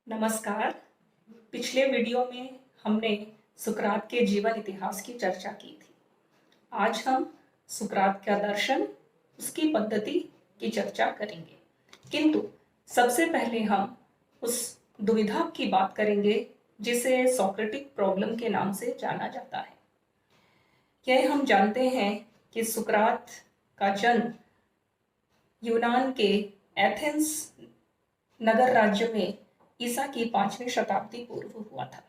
नमस्कार। पिछले वीडियो में हमने सुकरात के जीवन इतिहास की चर्चा की थी। आज हम सुकरात का दर्शन, उसकी पद्धति की चर्चा करेंगे। किंतु सबसे पहले हम उस दुविधा की बात करेंगे जिसे सोक्रेटिक प्रॉब्लम के नाम से जाना जाता है। यह हम जानते हैं कि सुकरात का जन्म यूनान के एथेंस नगर राज्य में ईसा की 5वीं शताब्दी पूर्व हुआ था।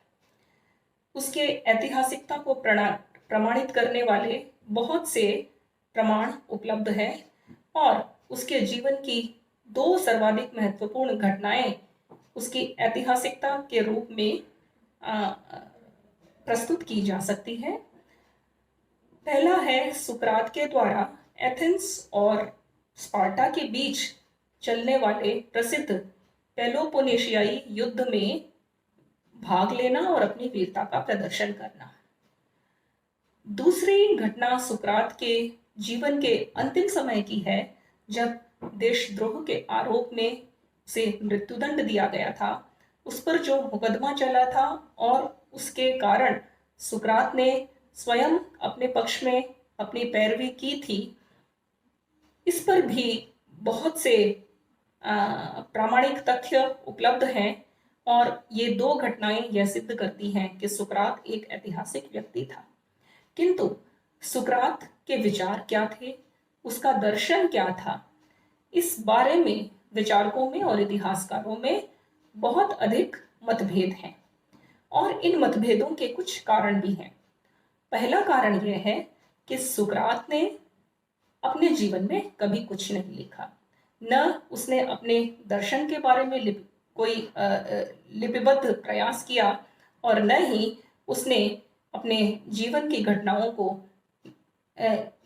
उसके ऐतिहासिकता को प्रमाणित करने वाले बहुत से प्रमाण उपलब्ध हैं और उसके जीवन की दो सर्वाधिक महत्वपूर्ण घटनाएं उसकी ऐतिहासिकता के रूप में प्रस्तुत की जा सकती है। पहला है सुकरात के द्वारा एथेंस और स्पार्टा के बीच चलने वाले प्रसिद्ध पेलोपोनेशियाई युद्ध में भाग लेना और अपनी वीरता का प्रदर्शन करना। दूसरी घटना सुकरात के जीवन के अंतिम समय की है, जब देशद्रोह के आरोप में से मृत्युदंड दिया गया था। उस पर जो मुकदमा चला था और उसके कारण सुकरात ने स्वयं अपने पक्ष में अपनी पैरवी की थी, इस पर भी बहुत से प्रामाणिक तथ्य उपलब्ध हैं और ये दो घटनाएं यह सिद्ध करती हैं कि सुकरात एक ऐतिहासिक व्यक्ति था। किंतु सुकरात के विचार क्या थे, उसका दर्शन क्या था, इस बारे में विचारकों में और इतिहासकारों में बहुत अधिक मतभेद हैं और इन मतभेदों के कुछ कारण भी हैं। पहला कारण यह है कि सुकरात ने अपने जीवन में कभी कुछ नहीं लिखा। न उसने अपने दर्शन के बारे में कोई लिपिबद्ध प्रयास किया और न ही उसने अपने जीवन की घटनाओं को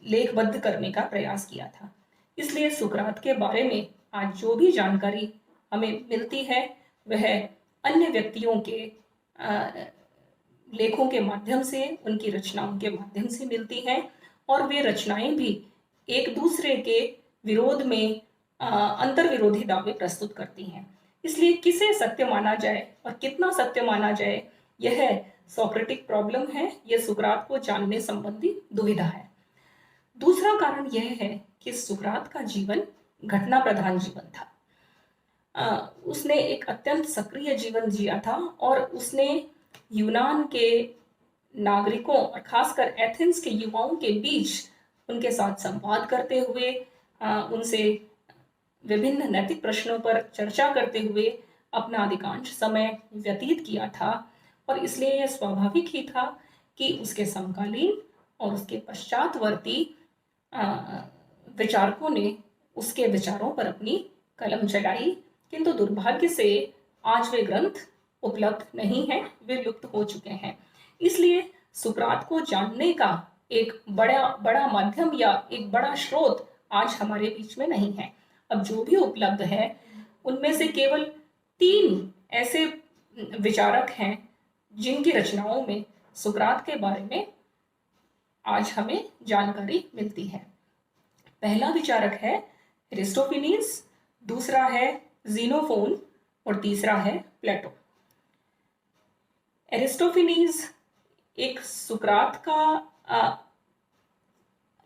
लेखबद्ध करने का प्रयास किया था। इसलिए सुकरात के बारे में आज जो भी जानकारी हमें मिलती है वह अन्य व्यक्तियों के लेखों के माध्यम से, उनकी रचनाओं के माध्यम से मिलती हैं और वे रचनाएं भी एक दूसरे के विरोध में अंतर विरोधी दावे प्रस्तुत करती हैं। इसलिए किसे सत्य माना जाए और कितना सत्य माना जाए, यह सोक्रेटिक प्रॉब्लम है। यह सुकरात को जानने संबंधी दुविधा है। दूसरा कारण यह है कि सुकरात का जीवन घटना प्रधान जीवन था। उसने एक अत्यंत सक्रिय जीवन जिया था और उसने यूनान के नागरिकों और खासकर एथेंस के युवाओं के बीच उनके साथ संवाद करते हुए, उनसे विभिन्न नैतिक प्रश्नों पर चर्चा करते हुए अपना अधिकांश समय व्यतीत किया था और इसलिए यह स्वाभाविक ही था कि उसके समकालीन और उसके पश्चातवर्ती विचारकों ने उसके विचारों पर अपनी कलम चलाई। किंतु दुर्भाग्य से आज वे ग्रंथ उपलब्ध नहीं हैं, वे लुप्त हो चुके हैं। इसलिए सुकरात को जानने का एक बड़ा माध्यम या एक बड़ा स्रोत आज हमारे बीच में नहीं है। अब जो भी उपलब्ध है उनमें से केवल 3 ऐसे विचारक हैं जिनकी रचनाओं में सुकरात के बारे में आज हमें जानकारी मिलती है। पहला विचारक है एरिस्टोफेनीज, दूसरा है ज़ीनोफोन और तीसरा है प्लेटो। एरिस्टोफेनीज एक सुकरात का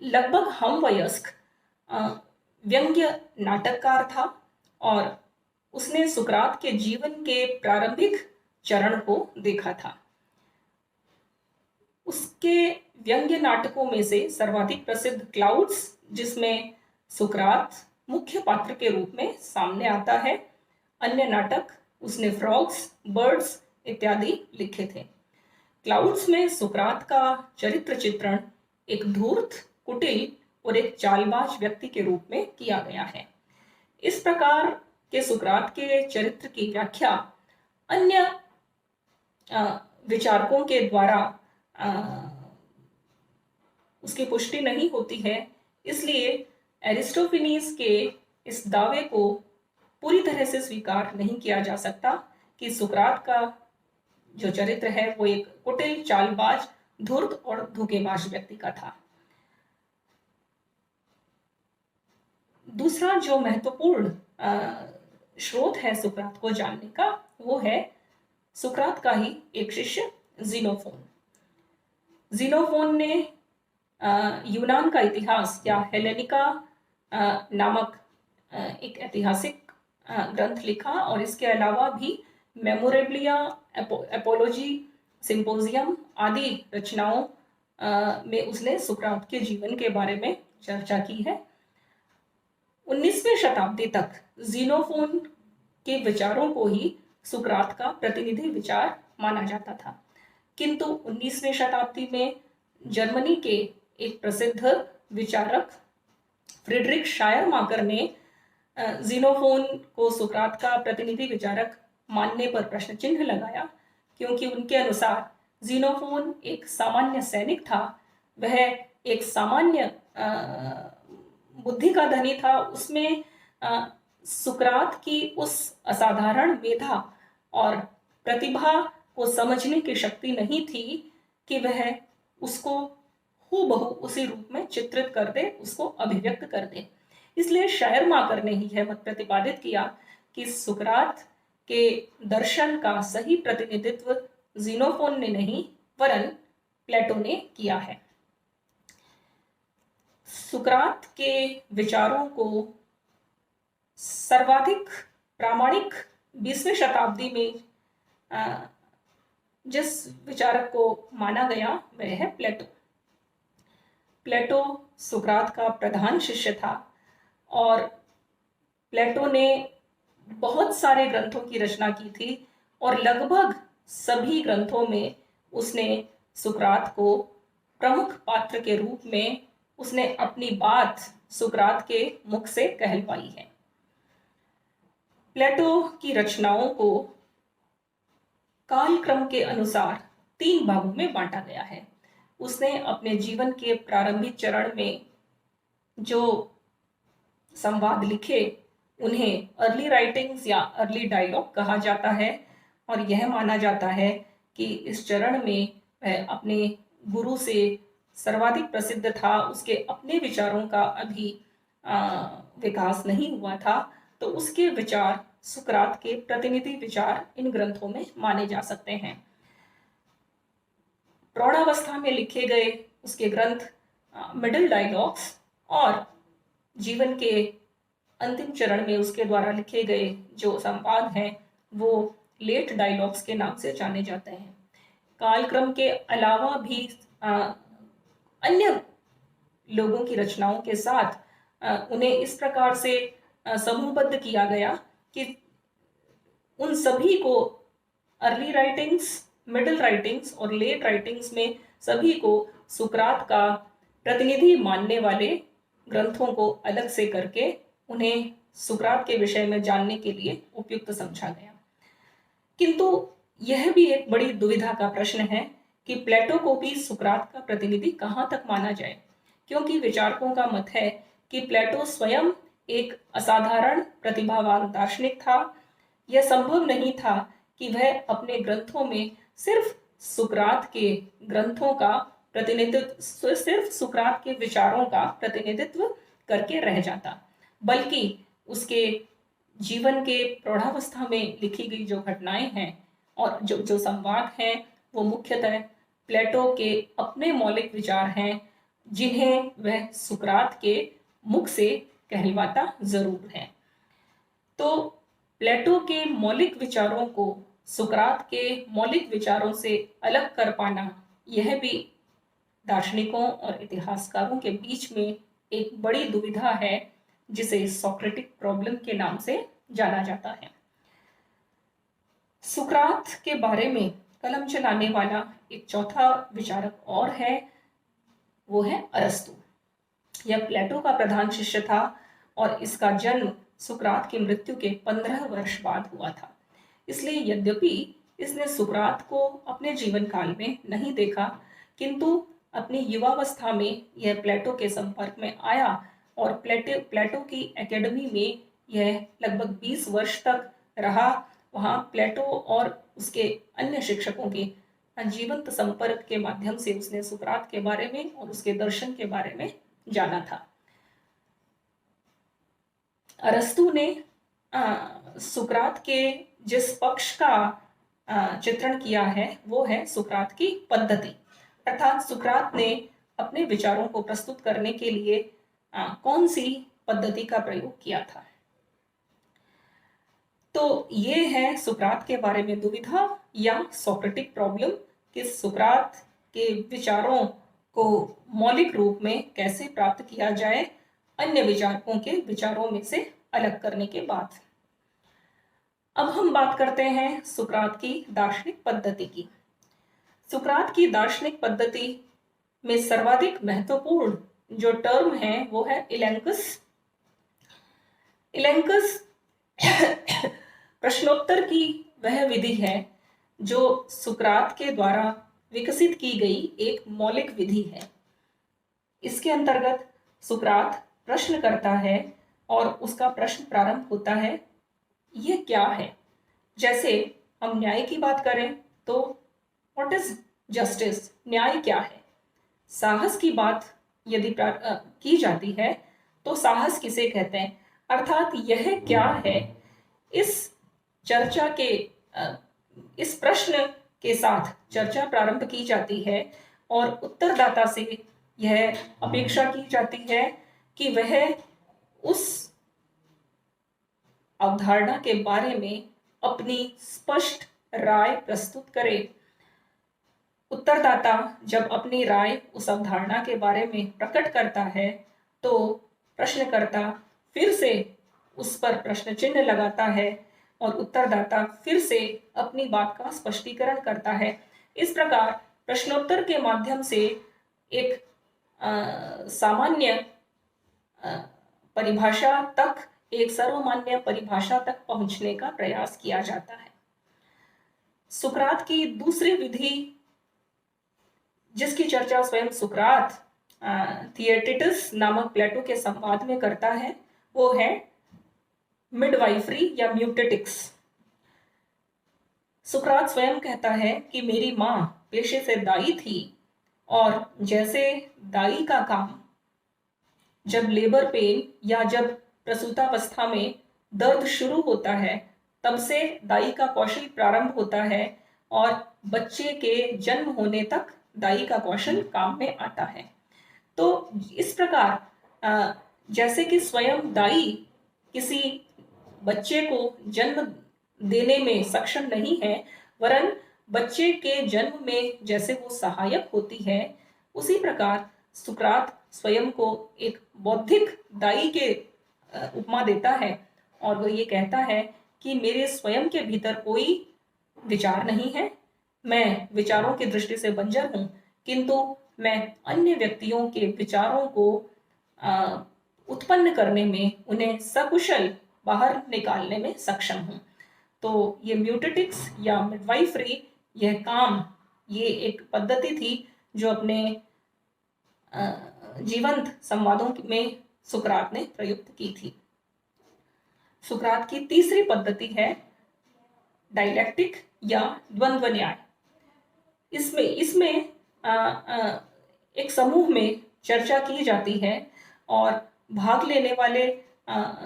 लगभग हमवयस्क व्यंग्य नाटककार था और उसने सुकरात के जीवन के प्रारंभिक चरण को देखा था। उसके व्यंग्य नाटकों में से सर्वाधिक प्रसिद्ध क्लाउड्स, जिसमें सुकरात मुख्य पात्र के रूप में सामने आता है। अन्य नाटक उसने फ्रॉग्स, बर्ड्स इत्यादि लिखे थे। क्लाउड्स में सुकरात का चरित्र चित्रण एक धूर्त, कुटिल और एक चालबाज व्यक्ति के रूप में किया गया है। इस प्रकार के सुकरात के चरित्र की व्याख्या अन्य विचारकों के द्वारा उसकी पुष्टि नहीं होती है। इसलिए एरिस्टोफेनीज के इस दावे को पूरी तरह से स्वीकार नहीं किया जा सकता कि सुकरात का जो चरित्र है वो एक कुटिल, चालबाज, धूर्त और धोखेबाज व्यक्ति का था। दूसरा जो महत्वपूर्ण स्रोत है सुकरात को जानने का, वो है सुकरात का ही एक शिष्य जीनोफोन। जीनोफोन ने यूनान का इतिहास या हेलेनिका नामक एक ऐतिहासिक ग्रंथ लिखा, और इसके अलावा भी मेमोरेबलिया, एपोलॉजी, सिंपोजियम आदि रचनाओं में उसने सुकरात के जीवन के बारे में चर्चा की है। 19वीं शताब्दी तक जीनोफोन के विचारों को ही सुकरात का प्रतिनिधि विचार माना जाता था, किंतु 19वीं शताब्दी में जर्मनी के एक प्रसिद्ध विचारक फ्रीडरिक शायरमाकर ने जीनोफोन को सुकरात का प्रतिनिधि विचारक मानने पर प्रश्न चिन्ह लगाया, क्योंकि उनके अनुसार जीनोफोन एक सामान्य सैनिक था। वह एक सामान्य बुद्धि का धनी था। उसमें सुकरात की उस असाधारण मेधा और प्रतिभा को समझने की शक्ति नहीं थी कि वह उसको हूबहू उसी रूप में चित्रित कर दे, उसको अभिव्यक्त कर दे। इसलिए शायरमाकर ने ही यह मत प्रतिपादित किया कि सुकरात के दर्शन का सही प्रतिनिधित्व जीनोफोन ने नहीं, वरन प्लेटो ने किया है। सुकरात के विचारों को सर्वाधिक प्रामाणिक 20वीं शताब्दी में जिस विचारक को माना गया वह है प्लेटो। प्लेटो सुकरात का प्रधान शिष्य था, और प्लेटो ने बहुत सारे ग्रंथों की रचना की थी, और लगभग सभी ग्रंथों में उसने सुकरात को प्रमुख पात्र के रूप में उसने अपनी बात सुकरात के मुख से कहलवाई है। प्लेटो की रचनाओं को कालक्रम के अनुसार 3 भागों में बांटा गया है। उसने अपने जीवन के प्रारंभिक चरण में जो संवाद लिखे उन्हें अर्ली राइटिंग्स या अर्ली डायलॉग कहा जाता है, और यह माना जाता है कि इस चरण में वह अपने गुरु से सर्वाधिक प्रसिद्ध था। उसके अपने विचारों का अभी विकास नहीं हुआ था, तो उसके विचार सुकरात के प्रतिनिधि विचार इन ग्रंथों में माने जा सकते हैं। प्रौढ़ावस्था में लिखे गए उसके ग्रंथ मिडिल डायलॉग्स, और जीवन के अंतिम चरण में उसके द्वारा लिखे गए जो संवाद हैं वो लेट डायलॉग्स के नाम से जाने जाते हैं। कालक्रम के अलावा भी अन्य लोगों की रचनाओं के साथ उन्हें इस प्रकार से समूहबद्ध किया गया कि उन सभी को अर्ली राइटिंग्स, मिडिल राइटिंग्स और लेट राइटिंग्स में सभी को सुकरात का प्रतिनिधि मानने वाले ग्रंथों को अलग से करके उन्हें सुकरात के विषय में जानने के लिए उपयुक्त समझा गया। किंतु यह भी एक बड़ी दुविधा का प्रश्न है कि प्लेटो को भी सुकरात का प्रतिनिधि कहाँ तक माना जाए, क्योंकि विचारकों का मत है कि प्लेटो स्वयं एक असाधारण प्रतिभावान दार्शनिक था। यह संभव नहीं था कि वह अपने ग्रंथों में सिर्फ सुकरात के ग्रंथों का प्रतिनिधित्व, सिर्फ सुकरात के विचारों का प्रतिनिधित्व करके रह जाता, बल्कि उसके जीवन के प्रौढ़ावस्था में लिखी गई जो घटनाएं हैं और जो संवाद हैं वो मुख्यतः प्लेटो के अपने मौलिक विचार हैं, जिन्हें वह सुकरात के मुख से कहलवाता जरूर है। तो प्लेटो के मौलिक विचारों को सुकरात के मौलिक विचारों से अलग कर पाना, यह भी दार्शनिकों और इतिहासकारों के बीच में एक बड़ी दुविधा है, जिसे सोक्रेटिक प्रॉब्लम के नाम से जाना जाता है। सुकरात के बारे में कलम चलाने वाला एक चौथा विचारक और है, वो है अरस्तु। यह प्लेटो का प्रधान शिष्य था और इसका जन्म सुकरात की मृत्यु के 15 वर्ष बाद हुआ था। इसलिए यद्यपि इसने सुकरात को अपने जीवन काल में नहीं देखा, किंतु अपनी युवावस्था में यह प्लेटो के संपर्क में आया और प्लेटो की एकेडमी में यह लगभग 20 वर्ष तक रहा। वहाँ प्लेटो और उसके अन्य शिक्षकों के जीवंत संपर्क के माध्यम से उसने सुकरात के बारे में और उसके दर्शन के बारे में जाना था। अरस्तु ने सुकरात के जिस पक्ष का चित्रण किया है वो है सुकरात की पद्धति, अर्थात सुकरात ने अपने विचारों को प्रस्तुत करने के लिए कौन सी पद्धति का प्रयोग किया था। तो ये है सुकरात के बारे में दुविधा या सोक्रेटिक प्रॉब्लम कि सुकरात के विचारों को मौलिक रूप में कैसे प्राप्त किया जाए अन्य विचारकों के विचारों में से अलग करने के बाद। अब हम बात करते हैं सुकरात की दार्शनिक पद्धति की। सुकरात की दार्शनिक पद्धति में सर्वाधिक महत्वपूर्ण जो टर्म है वो है इलेंकस। इलेंकस प्रश्नोत्तर की वह विधि है जो सुकरात के द्वारा विकसित की गई एक मौलिक विधि है। इसके अंतर्गत सुकरात प्रश्न करता है और उसका प्रश्न प्रारंभ होता है, यह क्या है। जैसे हम न्याय की बात करें तो व्हाट इज जस्टिस, न्याय क्या है। साहस की बात यदि की जाती है तो साहस किसे कहते हैं, अर्थात यह क्या है। इस चर्चा के इस प्रश्न के साथ चर्चा प्रारंभ की जाती है और उत्तरदाता से यह अपेक्षा की जाती है कि वह उस अवधारणा के बारे में अपनी स्पष्ट राय प्रस्तुत करे। उत्तरदाता जब अपनी राय उस अवधारणा के बारे में प्रकट करता है तो प्रश्नकर्ता फिर से उस पर प्रश्न चिन्ह लगाता है और उत्तरदाता फिर से अपनी बात का स्पष्टीकरण करता है। इस प्रकार प्रश्नोत्तर के माध्यम से एक सामान्य परिभाषा तक, एक सर्वमान्य परिभाषा तक पहुंचने का प्रयास किया जाता है। सुकरात की दूसरी विधि जिसकी चर्चा स्वयं सुकरात थिएटिटस नामक प्लेटो के संवाद में करता है वो है मिडवाइफरी या म्यूटेटिक्स। सुकरात स्वयं कहता है कि मेरी माँ पेशे से दाई थी और जैसे दाई का काम जब लेबर पेन या जब प्रसूतावस्था में दर्द शुरू होता है तब से दाई का कौशल प्रारंभ होता है और बच्चे के जन्म होने तक दाई का कौशल काम में आता है। तो इस प्रकार जैसे कि स्वयं दाई किसी बच्चे को जन्म देने में सक्षम नहीं है, वरन बच्चे के जन्म में जैसे वो सहायक होती है, उसी प्रकार सुकरात स्वयं को एक बौद्धिक दाई के उपमा देता है और वो ये कहता है कि मेरे स्वयं के भीतर कोई विचार नहीं है, मैं विचारों की दृष्टि से बंजर हूँ, किंतु मैं अन्य व्यक्तियों के विचारों को उत्पन्न करने में, उन्हें सकुशल बाहर निकालने में सक्षम हूँ। तो ये म्यूटेटिक्स या मिडवाइफरी ये एक पद्धति थी जो अपने जीवंत संवादों में सुकरात ने प्रयुक्त की थी। सुकरात की तीसरी पद्धति है डायलेक्टिक या द्वंद्व न्याय। इसमें एक समूह में चर्चा की जाती है और भाग लेने वाले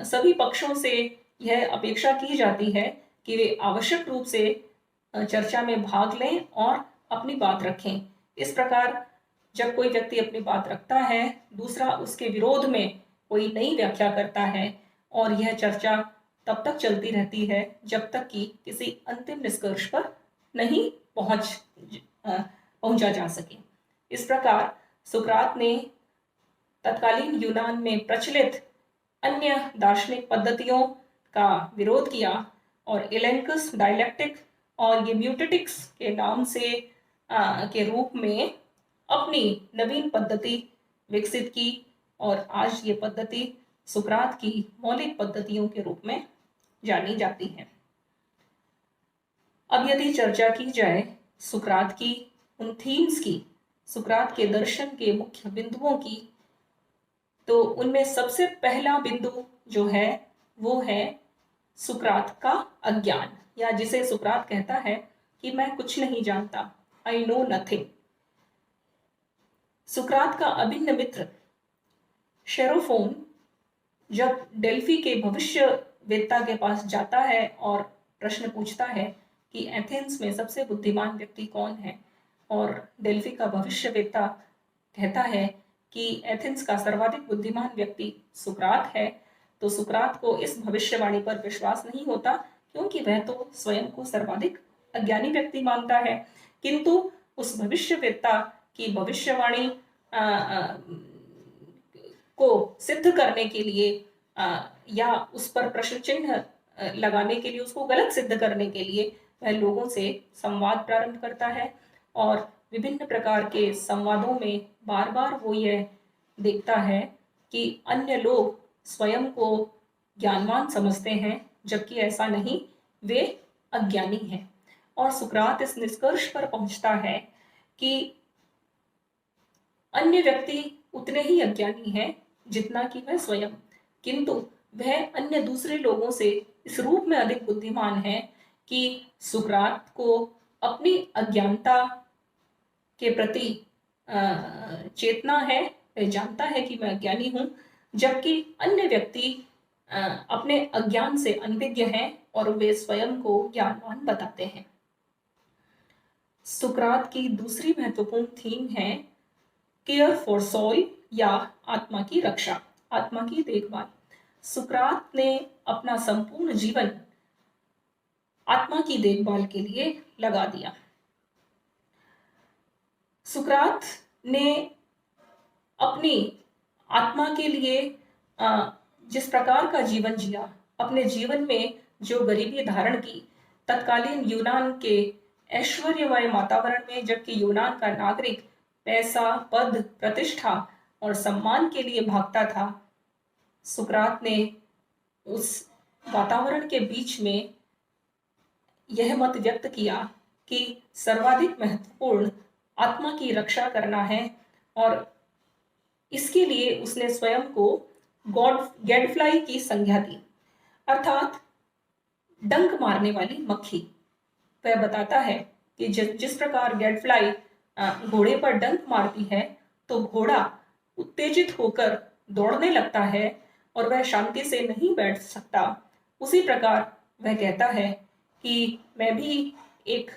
सभी पक्षों से यह अपेक्षा की जाती है कि वे आवश्यक रूप से चर्चा में भाग लें और अपनी बात रखें। इस प्रकार जब कोई व्यक्ति अपनी बात रखता है, दूसरा उसके विरोध में कोई नई व्याख्या करता है और यह चर्चा तब तक चलती रहती है जब तक कि किसी अंतिम निष्कर्ष पर नहीं पहुंचा जा सके। इस प्रकार सुकरात ने तत्कालीन यूनान में प्रचलित अन्य दार्शनिक पद्धतियों का विरोध किया और एलेंकस, डायलेक्टिक और ये म्यूटेटिक्स के नाम से के रूप में अपनी नवीन पद्धति विकसित की और आज ये पद्धति सुकरात की मौलिक पद्धतियों के रूप में जानी जाती है। अब यदि चर्चा की जाए सुकरात की उन थीम्स की, सुकरात के दर्शन के मुख्य बिंदुओं की, तो उनमें सबसे पहला बिंदु जो है वो है सुकरात का अज्ञान, या जिसे सुकरात कहता है कि मैं कुछ नहीं जानता, आई नो नथिंग। सुकरात का अभिन्न मित्र शेरोफोन जब डेल्फी के भविष्य वेत्ता के पास जाता है और प्रश्न पूछता है कि एथेंस में सबसे बुद्धिमान व्यक्ति कौन है, और डेल्फी का भविष्यवेत्ता कहता है कि एथेंस का सर्वाधिक बुद्धिमान व्यक्ति सुकरात है, तो सुकरात को इस भविष्यवाणी पर विश्वास नहीं होता, क्योंकि वह तो स्वयं को सर्वाधिक अज्ञानी व्यक्ति मानता है। किंतु उस भविष्यवेत्ता की भविष्यवाणी को सिद्ध करने के लिए या उस पर प्रश्न चिन्ह लगाने के लिए, उसको गलत सिद्ध करने के लिए वह लोगों से संवाद प्रारंभ करता है, और विभिन्न प्रकार के संवादों में बार बार वो यह देखता है कि अन्य लोग स्वयं को ज्ञानवान समझते हैं, जबकि ऐसा नहीं, वे अज्ञानी हैं। और सुकरात इस निष्कर्ष पर पहुंचता है कि अन्य व्यक्ति उतने ही अज्ञानी हैं जितना कि वह स्वयं, किंतु वह अन्य दूसरे लोगों से इस रूप में अधिक बुद्धिमान है कि सुकरात को अपनी अज्ञानता के प्रति चेतना है, वह जानता है कि मैं अज्ञानी हूं, जबकि अन्य व्यक्ति अपने अज्ञान से अनभिज्ञ हैं और वे स्वयं को ज्ञानवान बताते हैं। सुकरात की दूसरी महत्वपूर्ण थीम है केयर फॉर सोल, या आत्मा की रक्षा, आत्मा की देखभाल। सुकरात ने अपना संपूर्ण जीवन आत्मा की देखभाल के लिए लगा दिया। सुकरात ने अपनी आत्मा के लिए जिस प्रकार का जीवन जिया, अपने जीवन में जो गरीबी धारण की, तत्कालीन यूनान के ऐश्वर्यमय वातावरण में, जबकि यूनान का नागरिक पैसा, पद, प्रतिष्ठा और सम्मान के लिए भागता था, सुकरात ने उस वातावरण के बीच में यह मत व्यक्त किया कि सर्वाधिक महत्वपूर्ण आत्मा की रक्षा करना है, और इसके लिए उसने स्वयं को गैडफ्लाई की संज्ञा दी, अर्थात डंक मारने वाली मक्खी। वह बताता है कि जिस प्रकार गैडफ्लाई घोड़े पर डंक मारती है तो घोड़ा उत्तेजित होकर दौड़ने लगता है और वह शांति से नहीं बैठ सकता, उसी प्रकार वह कहता है कि मैं भी एक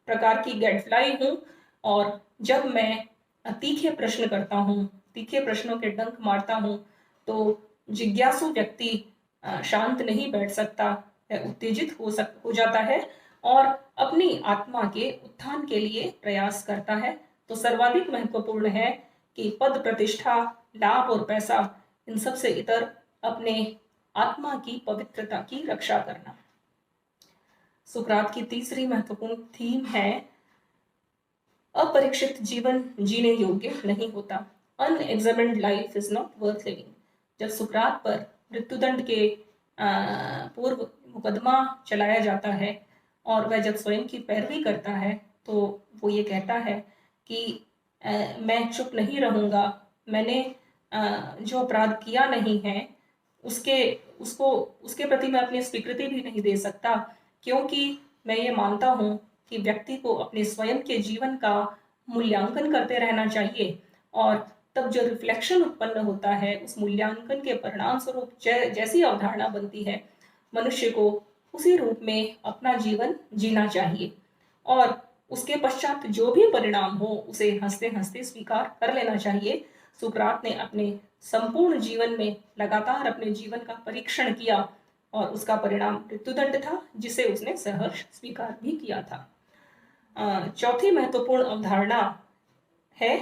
प्रकार की गैडफ्लाई हूं, और जब मैं तीखे प्रश्न करता हूं, तीखे प्रश्नों के डंक मारता हूं, तो जिज्ञासु व्यक्ति शांत नहीं बैठ सकता, वह उत्तेजित हो जाता है और अपनी आत्मा के उत्थान के लिए प्रयास करता है। तो सर्वाधिक महत्वपूर्ण है कि पद, प्रतिष्ठा, लाभ और पैसा, इन सब से इतर अपने आत्मा की पवित्रता की रक्षा करना। सुकरात की तीसरी महत्वपूर्ण थीम है अपरीक्षित जीवन जीने योग्य नहीं होता, unexamined life is not worth living. जब सुकरात पर मृत्युदंड के पूर्व मुकदमा चलाया जाता है और वह जब स्वयं की पैरवी करता है, तो वो ये कहता है कि मैं चुप नहीं रहूंगा, मैंने जो अपराध किया नहीं है उसके प्रति मैं अपनी स्वीकृति भी नहीं दे सकता, क्योंकि मैं ये मानता हूँ कि व्यक्ति को अपने स्वयं के जीवन का मूल्यांकन करते रहना चाहिए, और तब जो रिफ्लेक्शन उत्पन्न होता है, उस मूल्यांकन के परिणाम स्वरूप जैसी अवधारणा बनती है, मनुष्य को उसी रूप में अपना जीवन जीना चाहिए, और उसके पश्चात जो भी परिणाम हो उसे हंसते हंसते स्वीकार कर लेना चाहिए। सुकरात ने अपने संपूर्ण जीवन में लगातार अपने जीवन का परीक्षण किया और उसका परिणाम मृत्युदंड था, जिसे उसने सहर्ष स्वीकार भी किया था। चौथी महत्वपूर्ण अवधारणा है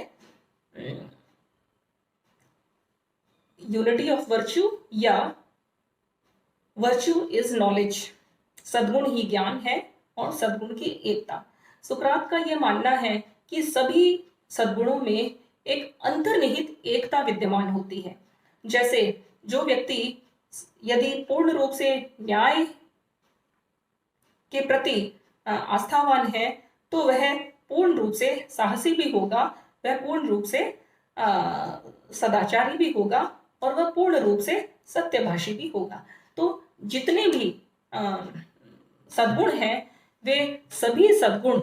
यूनिटी ऑफ वर्च्यू, या वर्च्यू इज नॉलेज, सद्गुण ही ज्ञान है और सद्गुण की एकता। सुकरात का यह मानना है कि सभी सद्गुणों में एक अंतर्निहित एकता विद्यमान होती है। जैसे जो व्यक्ति यदि पूर्ण रूप से न्याय के प्रति आस्थावान है, तो वह पूर्ण रूप से साहसी भी होगा, वह पूर्ण रूप से सदाचारी भी होगा, और वह पूर्ण रूप से सत्यभाषी भी होगा। तो जितने भी सद्गुण हैं, वे सभी सद्गुण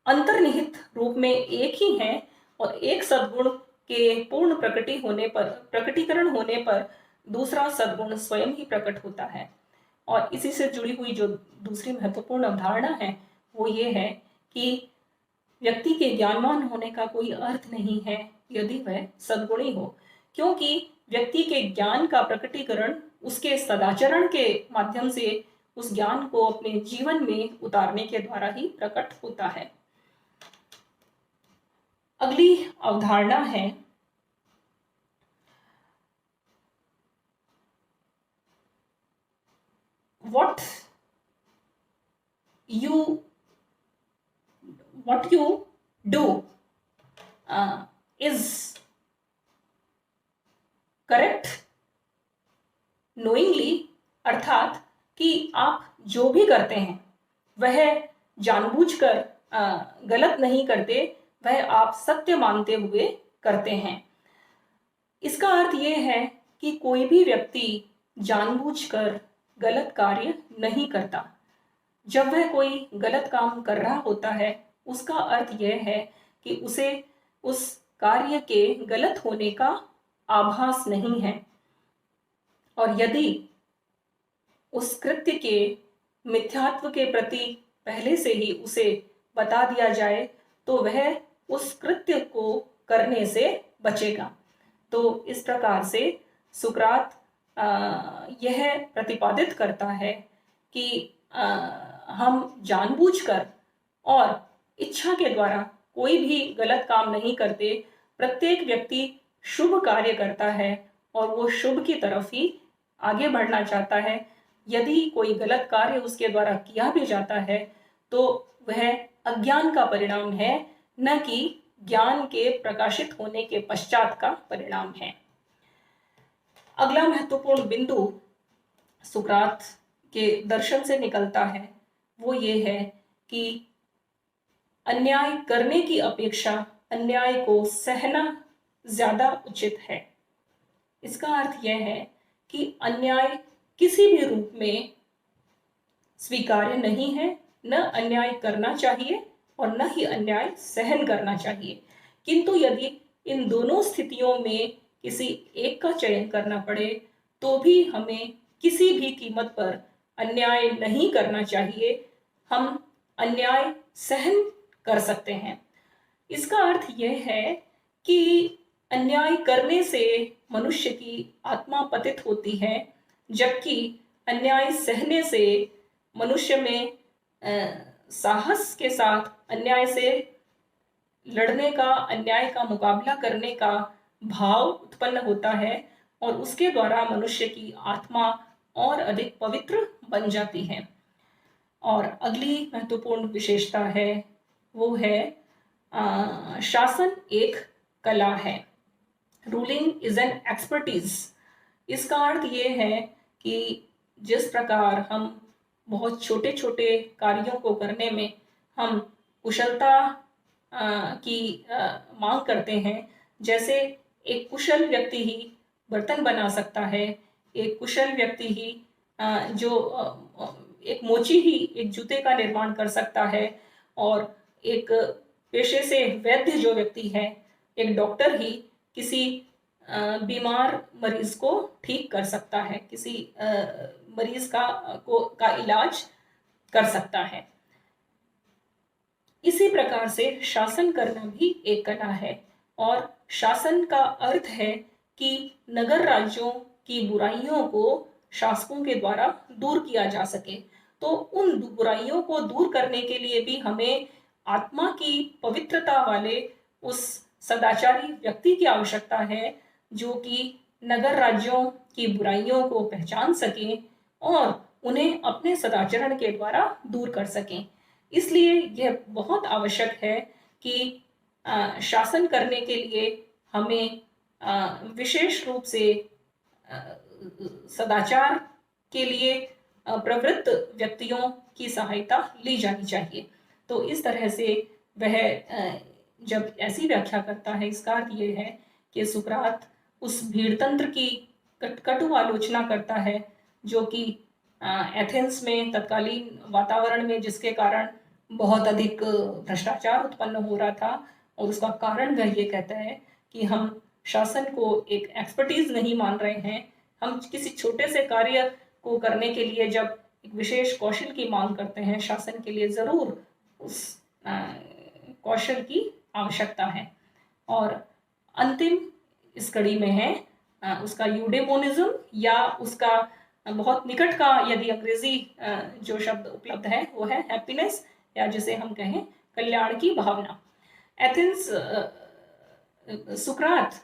अंतर्निहित रूप में एक ही हैं, और एक सद्गुण के पूर्ण प्रकटीकरण होने पर दूसरा सद्गुण स्वयं ही प्रकट होता है। और इसी से जुड़ी हुई जो दूसरी महत्वपूर्ण अवधारणा है वो ये है कि व्यक्ति के ज्ञानवान होने का कोई अर्थ नहीं है यदि वह सद्गुणी हो, क्योंकि व्यक्ति के ज्ञान का प्रकटीकरण उसके सदाचरण के माध्यम से उस ज्ञान को अपने जीवन में उतारने के द्वारा ही प्रकट होता है। अगली अवधारणा है what you do is correct knowingly, अर्थात कि आप जो भी करते हैं वह जानबूझकर गलत नहीं करते, वह आप सत्य मानते हुए करते हैं। इसका अर्थ यह है कि कोई भी व्यक्ति जानबूझकर गलत कार्य नहीं करता। जब वह कोई गलत काम कर रहा होता है उसका अर्थ यह है कि उसे उस कार्य के गलत होने का आभास नहीं है, और यदि उस कृत्य के मिथ्यात्व के प्रति पहले से ही उसे बता दिया जाए तो वह उस कृत्य को करने से बचेगा। तो इस प्रकार से सुकरात यह प्रतिपादित करता है कि हम जानबूझकर और इच्छा के द्वारा कोई भी गलत काम नहीं करते। प्रत्येक व्यक्ति शुभ कार्य करता है और वो शुभ की तरफ ही आगे बढ़ना चाहता है। यदि कोई गलत कार्य उसके द्वारा किया भी जाता है तो वह अज्ञान का परिणाम है, न कि ज्ञान के प्रकाशित होने के पश्चात का परिणाम है। अगला महत्वपूर्ण बिंदु सुकरात के दर्शन से निकलता है वो ये है कि अन्याय करने की अपेक्षा अन्याय को सहना ज्यादा उचित है। इसका अर्थ यह है कि अन्याय किसी भी रूप में स्वीकार्य नहीं है, न अन्याय करना चाहिए और न ही अन्याय सहन करना चाहिए। किंतु यदि इन दोनों स्थितियों में किसी एक का चयन करना पड़े तो भी हमें किसी भी कीमत पर अन्याय नहीं करना चाहिए। हम अन्याय सहन कर सकते हैं। इसका अर्थ यह है कि अन्याय करने से मनुष्य की आत्मा पतित होती है, जबकि अन्याय सहने से मनुष्य में साहस के साथ अन्याय से लड़ने का, अन्याय का मुकाबला करने का भाव उत्पन्न होता है और उसके द्वारा मनुष्य की आत्मा और अधिक पवित्र बन जाती है। और अगली महत्वपूर्ण विशेषता है वो है शासन एक कला है। Ruling is an expertise. इसका अर्थ ये है कि जिस प्रकार हम बहुत छोटे छोटे कार्यों को करने में हम कुशलता की मांग करते हैं, जैसे एक कुशल व्यक्ति ही बर्तन बना सकता है, एक कुशल व्यक्ति ही जो एक मोची ही एक जूते का निर्माण कर सकता है, और एक पेशे से वैद्य जो व्यक्ति है, एक डॉक्टर ही किसी बीमार मरीज को ठीक कर सकता है, किसी मरीज का इलाज कर सकता है। इसी प्रकार से शासन करना भी एक कला है, और शासन का अर्थ है कि नगर राज्यों की बुराइयों को शासकों के द्वारा दूर किया जा सके। तो उन बुराइयों को दूर करने के लिए भी हमें आत्मा की पवित्रता वाले उस सदाचारी व्यक्ति की आवश्यकता है, जो कि नगर राज्यों की बुराइयों को पहचान सके और उन्हें अपने सदाचरण के द्वारा दूर कर सकें। इसलिए यह बहुत आवश्यक है कि शासन करने के लिए हमें विशेष रूप से सदाचार के लिए प्रवृत्त व्यक्तियों की सहायता ली जानी चाहिए। तो इस तरह से वह जब ऐसी व्याख्या करता है, इसका अर्थ ये है कि सुकरात उस भीड़तंत्र की कटु आलोचना करता है जो कि एथेंस में तत्कालीन वातावरण में जिसके कारण बहुत अधिक भ्रष्टाचार उत्पन्न हो रहा था, और उसका कारण वह ये कहता है कि हम शासन को एक एक्सपर्टीज नहीं मान रहे हैं, हम किसी छोटे से कार्य को करने के लिए जब एक विशेष कौशल की मांग करते हैं, शासन के लिए ज़रूर उस कौशल की आवश्यकता है। और अंतिम इस कड़ी में है उसका यूडेमोनिज्म, या उसका बहुत निकट का यदि अंग्रेजी जो शब्द उपलब्ध है वो है हैप्पीनेस, या जिसे हम कहें कल्याण की भावना। एथेंस सुकरात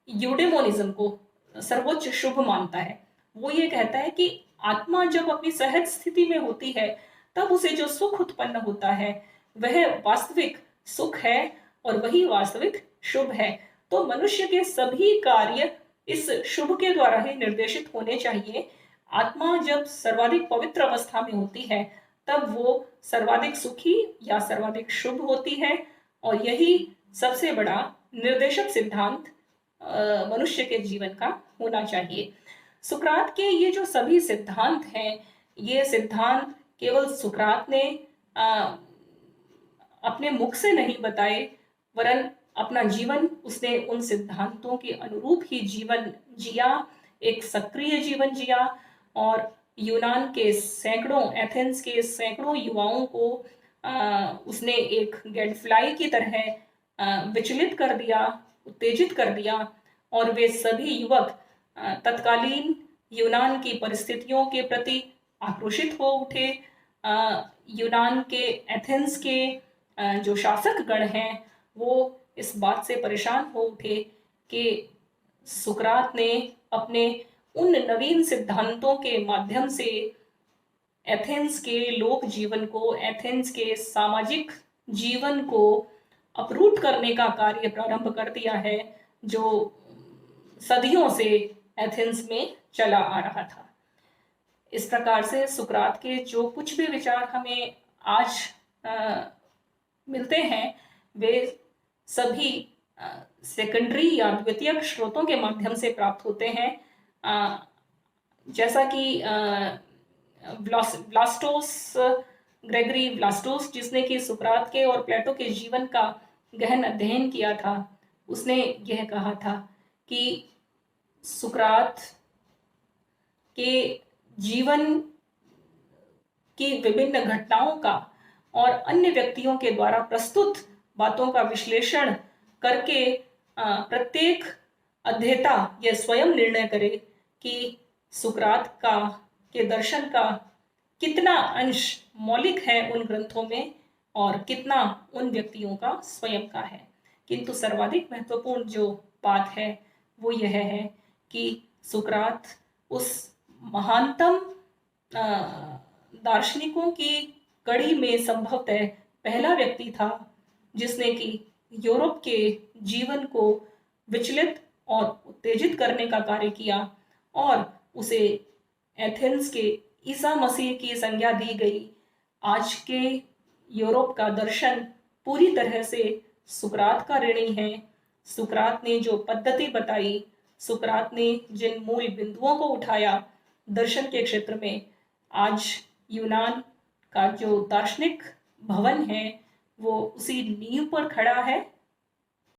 यूडेमोनिज्म को सर्वोच्च शुभ मानता है। वो ये कहता है कि आत्मा जब अपनी सहज स्थिति में होती है तब उसे जो सुख उत्पन्न होता है वह वास्तविक सुख है और वही वास्तविक शुभ है। तो मनुष्य के सभी कार्य इस शुभ के द्वारा ही निर्देशित होने चाहिए। आत्मा जब सर्वाधिक पवित्र अवस्था में होती है तब वो सर्वाधिक सुखी या सर्वाधिक शुभ होती है, और यही सबसे बड़ा निर्देशक सिद्धांत मनुष्य के जीवन का होना चाहिए। सुकरात के ये जो सभी सिद्धांत हैं, ये सिद्धांत केवल सुकरात ने अपने मुख से नहीं बताए, वरन अपना जीवन उसने उन सिद्धांतों के अनुरूप ही जीवन जिया, एक सक्रिय जीवन जिया, और यूनान के सैकड़ों, एथेंस के सैकड़ों युवाओं को उसने एक गैडफ्लाई की तरह विचलित कर दिया, उत्तेजित कर दिया, और वे सभी युवक तत्कालीन यूनान की परिस्थितियों के प्रति आक्रोशित हो उठे। यूनान के, एथेंस के जो शासक गण हैं वो इस बात से परेशान हो उठे कि सुकरात ने अपने उन नवीन सिद्धांतों के माध्यम से एथेंस के लोक जीवन को, एथेंस के सामाजिक जीवन को अपरूट करने का कार्य प्रारंभ कर दिया है, जो सदियों से एथेंस में चला आ रहा था। इस प्रकार से सुकरात के जो कुछ भी विचार हमें आज मिलते हैं वे सभी सेकेंडरी या द्वितीयक स्रोतों के माध्यम से प्राप्त होते हैं। जैसा कि ग्रेगरी व्लास्टोस, जिसने कि सुकरात के और प्लेटो के जीवन का गहन अध्ययन किया था, उसने यह कहा था कि सुकरात के जीवन की विभिन्न घटनाओं का और अन्य व्यक्तियों के द्वारा प्रस्तुत बातों का विश्लेषण करके प्रत्येक अध्येता यह स्वयं निर्णय करे कि सुकरात के दर्शन का कितना अंश मौलिक है उन ग्रंथों में और कितना उन व्यक्तियों का स्वयं का है। किंतु सर्वाधिक महत्वपूर्ण जो बात है वो यह है कि सुकरात उस महानतम दार्शनिकों की कड़ी में संभवतः पहला व्यक्ति था जिसने कि यूरोप के जीवन को विचलित और उत्तेजित करने का कार्य किया, और उसे एथेंस के ईसा मसीह की संज्ञा दी गई। आज के यूरोप का दर्शन पूरी तरह से सुकरात का ऋणी है। सुकरात ने जो पद्धति बताई, सुकरात ने जिन मूल बिंदुओं को उठाया दर्शन के क्षेत्र में, आज यूनान का जो दार्शनिक भवन है वो उसी नींव पर खड़ा है